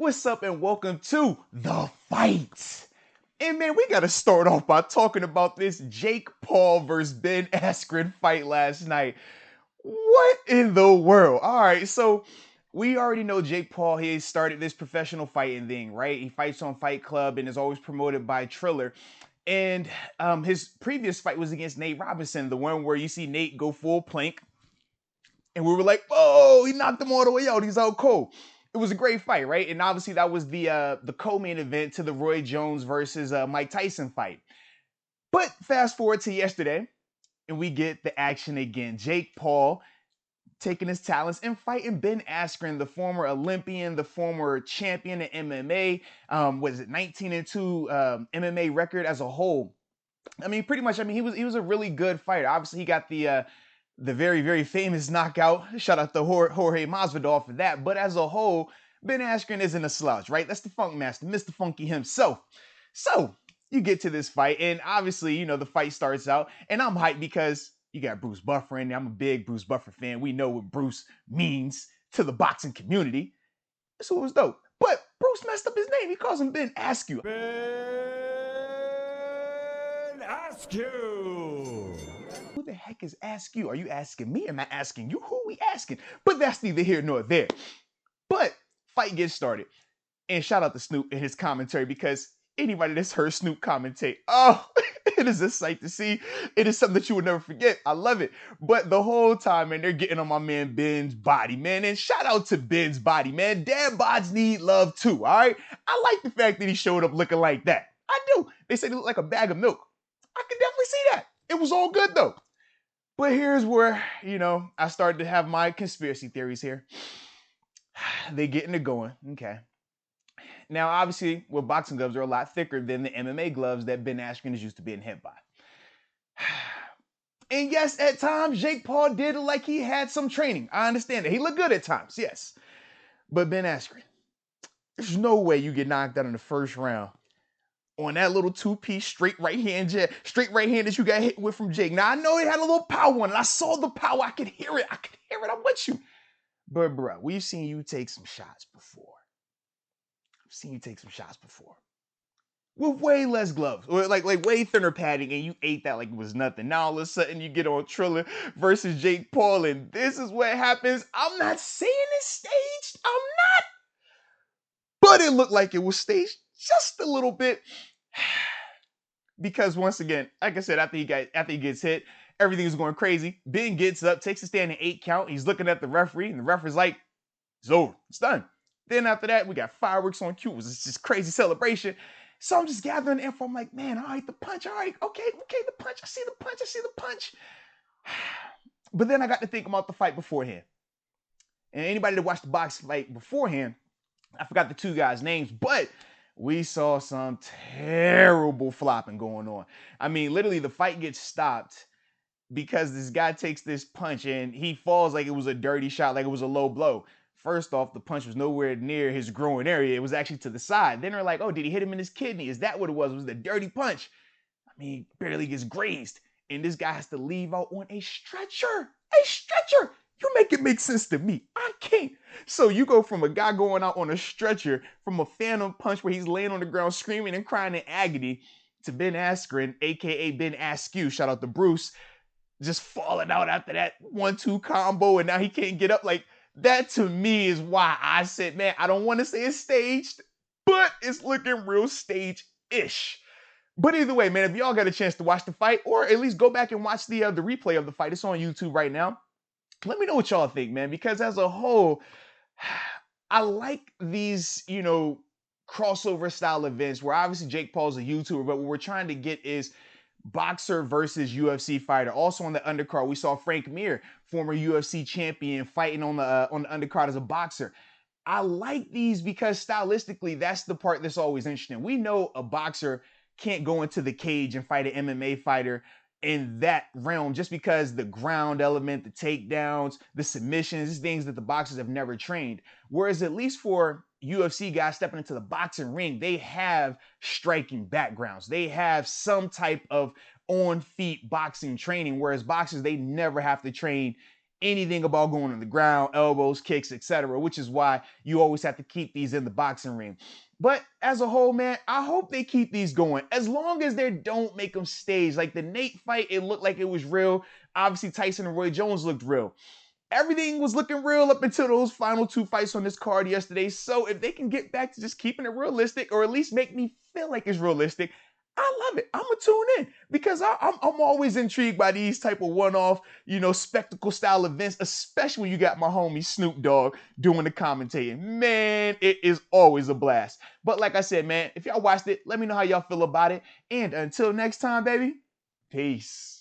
What's up and welcome to The Fight. And man, we gotta start off by talking about this Jake Paul versus Ben Askren fight last night. What in the world? All right, so we already know Jake Paul. He started this professional fighting thing, right? He fights on Fight Club and is always promoted by Triller. And his previous fight was against Nate Robinson, the one where you see Nate go full plank. And we were like, oh, he knocked him all the way out. He's out cold. It was a great fight, right? And obviously that was the co-main event to the Roy Jones versus Mike Tyson fight. But fast forward to yesterday, and we get the action again. Jake Paul taking his talents and fighting Ben Askren, the former Olympian, the former champion in MMA. Was it 19-2 MMA record as a whole? I mean, pretty much. I mean, he was a really good fighter. Obviously, he got the very, very famous knockout. Shout out to Jorge Masvidal for that. But as a whole, Ben Askren isn't a slouch, right? That's the Funk Master, Mr. Funky himself. So you get to this fight, and obviously, the fight starts out, and I'm hyped because you got Bruce Buffer in there. I'm a big Bruce Buffer fan. We know what Bruce means to the boxing community. So it was dope. But Bruce messed up his name. He calls him Ben Askew. Ben Askew. Who the heck is Askew? Are you asking me? Am I asking you? Who are we asking? But that's neither here nor there. But fight gets started. And shout out to Snoop in his commentary, because anybody that's heard Snoop commentate, oh, it is a sight to see. It is something that you would never forget. I love it. But the whole time, man, they're getting on my man Ben's body, man. And shout out to Ben's body, man. Dad bods need love too, all right? I like the fact that he showed up looking like that. I do. They said he looked like a bag of milk. I can definitely see that. It was all good, though. But here's where, I started to have my conspiracy theories here. They getting it going. Okay. Now, obviously, with boxing gloves are a lot thicker than the MMA gloves that Ben Askren is used to being hit by. And yes, at times, Jake Paul did look like he had some training. I understand that. He looked good at times, yes. But Ben Askren, there's no way you get knocked out in the first round on that little two-piece straight right hand that you got hit with from Jake. Now, I know it had a little power on it. I saw the power. I could hear it. I'm with you. But, bro, we've seen you take some shots before. With way less gloves, or like way thinner padding, and you ate that like it was nothing. Now, all of a sudden, you get on Triller versus Jake Paul, and this is what happens. I'm not saying it's staged. I'm not. But it looked like it was staged just a little bit. Because once again, like I said, after he gets hit, everything is going crazy. Ben gets up, takes a stand in 8 count. He's looking at the referee, and the referee's like, it's over. It's done. Then after that, we got fireworks on cue. It was just crazy celebration. So I'm just gathering info. I'm like, man, all right, the punch. All right, okay, the punch. I see the punch. But then I got to think about the fight beforehand. And anybody that watched the box fight beforehand, I forgot the two guys' names, but we saw some terrible flopping going on. I mean, literally, the fight gets stopped because this guy takes this punch and he falls like it was a dirty shot, like it was a low blow. First off, the punch was nowhere near his groin area. It was actually to the side. Then they're like, oh, did he hit him in his kidney? Is that what it was? Was it a dirty punch? I mean, barely gets grazed. And this guy has to leave out on a stretcher. A stretcher! You make it make sense to me. I can't. So you go from a guy going out on a stretcher, from a phantom punch where he's laying on the ground screaming and crying in agony, to Ben Askren, a.k.a. Ben Askew, shout out to Bruce, just falling out after that 1-2 combo, and now he can't get up. Like, that to me is why I said, man, I don't want to say it's staged, but it's looking real stage-ish. But either way, man, if y'all got a chance to watch the fight, or at least go back and watch the replay of the fight, it's on YouTube right now. Let me know what y'all think, man, because as a whole, I like these, crossover style events where obviously Jake Paul's a YouTuber, but what we're trying to get is boxer versus UFC fighter. Also on the undercard, we saw Frank Mir, former UFC champion, fighting on the undercard as a boxer. I like these because stylistically, that's the part that's always interesting. We know a boxer can't go into the cage and fight an MMA fighter in that realm just because the ground element, the takedowns, the submissions, things that the boxers have never trained. Whereas at least for UFC guys stepping into the boxing ring, they have striking backgrounds. They have some type of on-feet boxing training, whereas boxers, they never have to train anything about going on the ground, elbows, kicks, etc., which is why you always have to keep these in the boxing ring. But as a whole, man, I hope they keep these going as long as they don't make them stage. Like the Nate fight, it looked like it was real. Obviously, Tyson and Roy Jones looked real. Everything was looking real up until those final two fights on this card yesterday. So if they can get back to just keeping it realistic, or at least make me feel like it's realistic, I love it. I'm gonna tune in because I'm always intrigued by these type of one-off, spectacle style events, especially when you got my homie Snoop Dogg doing the commentating. Man, it is always a blast. But like I said, man, if y'all watched it, let me know how y'all feel about it. And until next time, baby, peace.